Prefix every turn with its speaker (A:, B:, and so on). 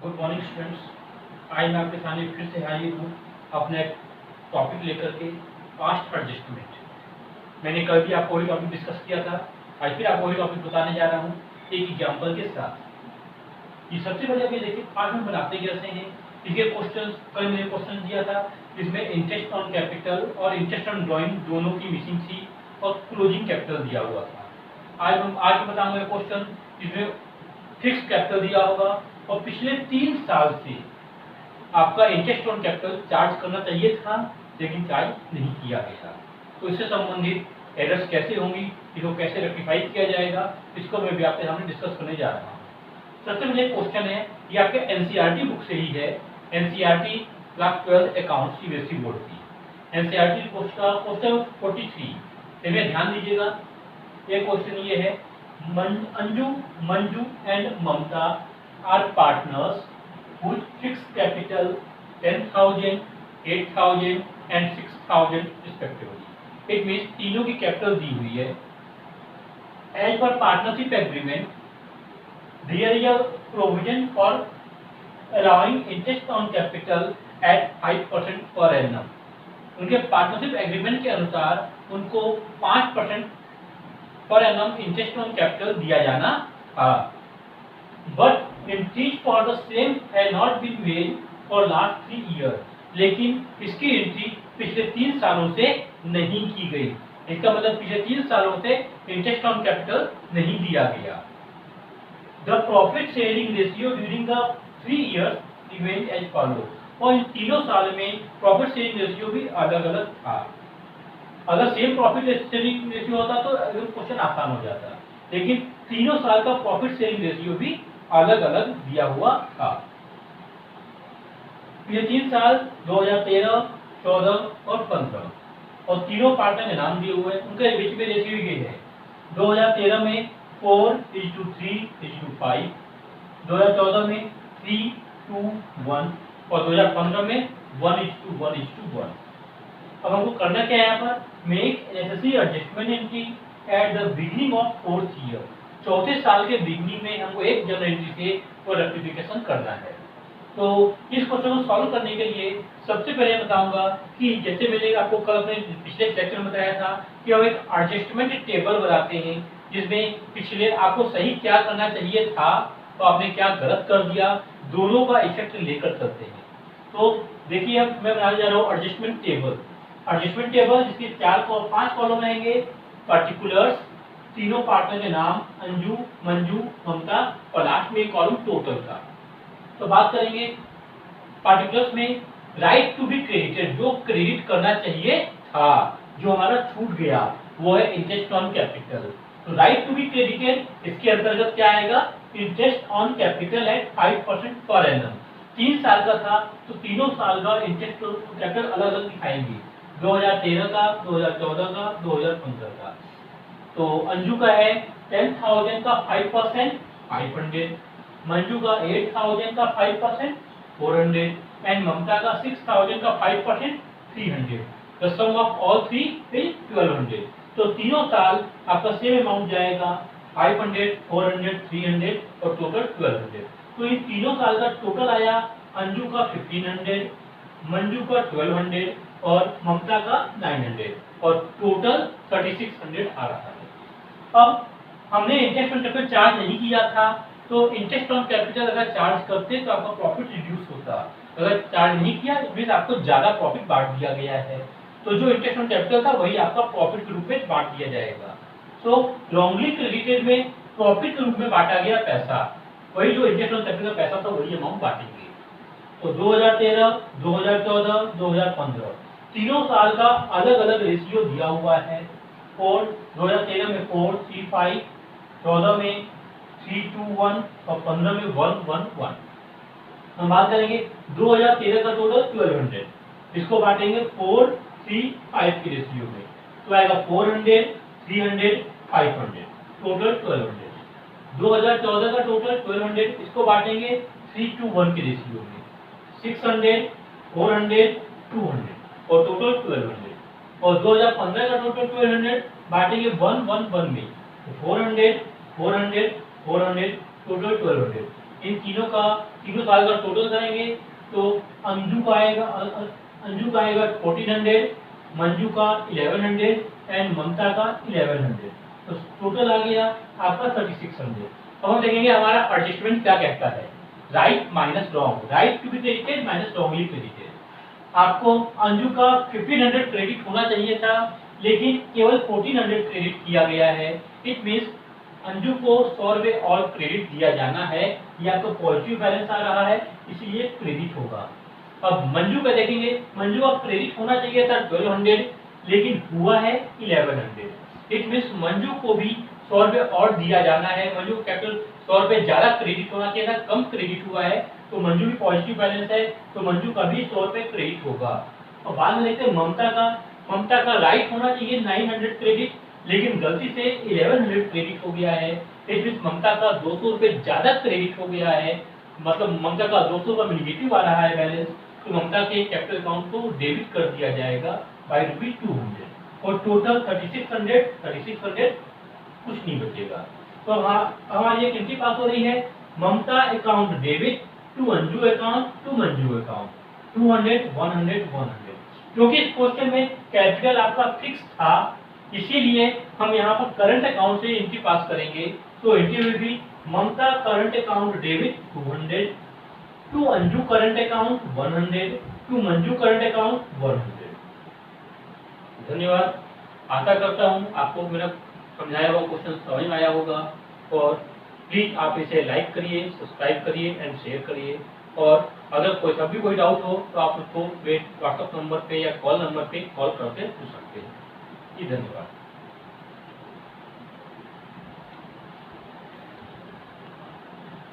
A: Good morning students. आज मैं आपके सामने फिर से हाजिर हूँ अपना एक टॉपिक लेकर के, कास्ट एडजस्टमेंट। मैंने कल भी आपको वही टॉपिक डिस्कस किया था। आज फिर आपको वही टॉपिक बताने जा रहा हूँ एक एग्जाम्पल के साथ। ये सबसे पहले आप ये देखिए आज हम बनाते कैसे हैं। इसके क्वेश्चन कल मैंने क्वेश्चन दिया था, इसमें इंटरेस्ट ऑन कैपिटल और इंटरेस्ट ऑन ड्रॉइंग दोनों की मिसिंग थी और क्लोजिंग कैपिटल दिया हुआ था। आज मैं बताऊंगा क्वेश्चन इसमें फिक्स कैपिटल दिया होगा और पिछले 3 साल से आपका इंटरेस्ट ऑन कैपिटल चार्ज करना चाहिए था लेकिन चार्ज नहीं किया गया। तो इससे संबंधित एरर्स कैसे होंगी, इसको कैसे रेक्टिफाई किया जाएगा, इसको मैं भी आपके सामने डिस्कस करने जा रहा हूँ। सबसे पहले क्वेश्चन है, ये आपके एनसीईआरटी बुक से ही है, एनसीईआरटी क्लास 12 अकाउंट्स की सीबीएसई बोर्ड की एनसीईआरटी क्वेश्चन 43। इसमें ध्यान दीजिएगा, ये क्वेश्चन ये है, Anju, Manju and Mamta are partners whose fixed capital 10,000, 8,000 and 6,000 respectively. It means तीनों की कैपिटल दी हुई है। As per partnership agreement, there is a provision for allowing interest on capital at 5% per annum. उनके पार्टनरशिप एग्रीमेंट के अनुसार उनको 5% per annum interest on capital दिया जाना था। But entries for the same have not been made for last 3 years. लेकिन इसकी entry पिछले 3 सालों से नहीं की गई। इसका मतलब पिछले 3 सालों से इंटरेस्ट ऑन कैपिटल नहीं दिया गया। The profit sharing ratio during the 3 years remained as follows. और इन तीनों साल में प्रॉफिट शेयरिंग रेशियो भी अलग अलग था। अगर सेम प्रॉफिट शेयरिंग रेशियो होता तो क्वेश्चन आसान हो जाता, लेकिन तीनों साल का प्रॉफिट शेयरिंग रेशियो भी अलग अलग दिया हुआ था। ये 3 साल 2013, 14 और 15 और तीनों पार्टनर के नाम दिए हुए हैं। उनके बीच में रेशियो ये है, 2013 में 4:3:5, 2014 में 3:1 और 2015 में 1:1:1। अब हमको करना क्या है, यहाँ पर make necessary adjustment entry at the beginning of 4th year. चौथे साल के बिगनिंग में हमको एक जनरल एंट्री से वो रेक्टिफिकेशन करना है। तो इस क्वेश्चन को सॉल्व करने के लिए सबसे पहले बताऊंगा कि जैसे मैंने आपको कल अपने पिछले लेक्चर में बताया था कि हम एक एडजस्टमेंट टेबल बनाते हैं जिसमें पिछले आपको सही क्या करना चाहिए था तो आपने क्या गलत कर दिया, दोनों का इफेक्ट लेकर चलते हैं। तो देखिए अब मैं बनाने जा रहा हूँ एडजस्टमेंट टेबल। एडजस्टमेंट टेबल जिसके 5 कॉलम रहेंगे, पर्टिकुलर्स, तीनों पार्टनर के नाम अंजू, मंजू, ममता और लास्ट में कॉलम टोटल का। तो बात करेंगे पार्टिकुलर्स में, राइट टू बी क्रेडिटेड, जो क्रेडिट करना चाहिए था, जो हमारा छूट गया, वो है इंटरेस्ट ऑन कैपिटल। तो राइट टू बी क्रेडिटेड इसके अंतर्गत क्या आएगा, interest on capital eight 5% per annum. 3 साल का था तो तीनों साल का इंटरेस्ट कैपिटल अलग अलग दिखाएंगे, 2013 का, 2014 का, 2015 का। तो अंजू का है 10,000 का 5% 500, मंजू का 8,000 का 5% 400 एंड ममता का 6,000 का 5% 300। The sum of all three is 1200। तो तीनों साल आपका सेम अमाउंट जाएगा, 500, 400, 300 और टोटल 1200। तो इन तीनों साल का टोटल आया अंजू का 1500, मंजू का 1200 और ममता का 900 और टोटल 3600 आ रहा है। अब हमने इंटरेस्ट ऑन कैपिटल चार्ज नहीं किया था, तो इंटरेस्ट ऑन कैपिटल अगर चार्ज करते तो आपका प्रॉफिट रिड्यूस होता। अगर चार्ज नहीं किया मींस आपको ज्यादा प्रॉफिट बांट दिया गया है, तो जो इंटरेस्ट ऑन कैपिटल था वही आपका प्रॉफिट के रूप में बांट दिया जाएगा। तो रॉन्गली क्रेडिटेड में प्रॉफिट के रूप में बांटा गया पैसा, वही जो इंटरेस्ट ऑन कैपिटल का पैसा था वही अमाउंट बांटेंगे। तो 2013, 2014, 2015 तीनों साल का अलग अलग रेशियो दिया हुआ है। 2013 में 4:3:5, 14 में 3:2:1 और 15 में 1:1:1। हम बात करेंगे 2013 का टोटल 1200, इसको बांटेंगे 4:3:5 की रेशियो में, तो आएगा 400, 300, 500, टोटल 1200। 2014 का टोटल 1200, इसको बांटेंगे 3:1 की रेशियो में, 600, 400, 200 और टोटल 1200। और 2015 का टोटल 1200 बांटेंगे 1:1:1 में, 400, 400, 400 टोटल 1200। इन तीनों साल का टोटल करेंगे तो अंजू का आएगा 1400, मंजू का 1100 एंड ममता का 1100। तो टोटल आ गया आपका 3600। अब हम देखेंगे हमारा एडजस्टमेंट क्या कहता है। Right minus wrong, right to be credited minus wrongly credited. आपको अंजू का 1500 क्रेडिट होना चाहिए था, लेकिन केवल 1400 क्रेडिट किया गया है। इट मीन्स अंजू को 100 रुपये और क्रेडिट दिया जाना है। या तो पॉजिटिव बैलेंस आ रहा है इसलिए क्रेडिट होगा। अब मंजू का देखेंगे, मंजू का क्रेडिट होना चाहिए था 1200, लेकिन हुआ है 1100। इट मीन्स मंजू को भी 100 रुपये और दिया जाना है। मंजू कैपिटल 100 रुपये ज्यादा क्रेडिट होना चाहिए था, कम क्रेडिट हुआ है, तो मंजू भी पॉजिटिव बैलेंस है, तो मंजू का भी 100 रुपये क्रेडिट होगा। और बाद में देखते हैं ममता का राइट होना चाहिए 900 क्रेडिट, लेकिन गलती से 1100 क्रेडिट हो गया है। इट मीन्स ममता का 200 रुपये ज्यादा क्रेडिट हो गया है, मतलब ममता का 200 रुपये निगेटिव आ रहा है बैलेंस, तो ममता के कैपिटल अकाउंट को डेबिट कर दिया जाएगा बाई ₹200 और टोटल 3600 कुछ नहीं बचेगा। तो हमारी एक एंट्री पास हो रही है, Mamta account debit to Anju account to Manju account 200 100 100। क्योंकि इस क्वेश्चन में कैपिटल आपका फिक्स था, इसीलिए हम यहाँ पर करंट अकाउंट से एंट्री पास करेंगे। तो entry will be Mamta current account debit 200 to Anju current account 100 to Manju current account 100। धन्यवाद। आशा करता हूँ आपको मेरा समझाया हुआ क्वेश्चन समझ में आया होगा, और प्लीज आप इसे लाइक करिए, सब्सक्राइब करिए एंड शेयर करिए। और अगर कोई डाउट हो तो आप उसको व्हाट्सएप नंबर पे या कॉल नंबर पे कॉल करके पूछ सकते हैं। जी धन्यवाद।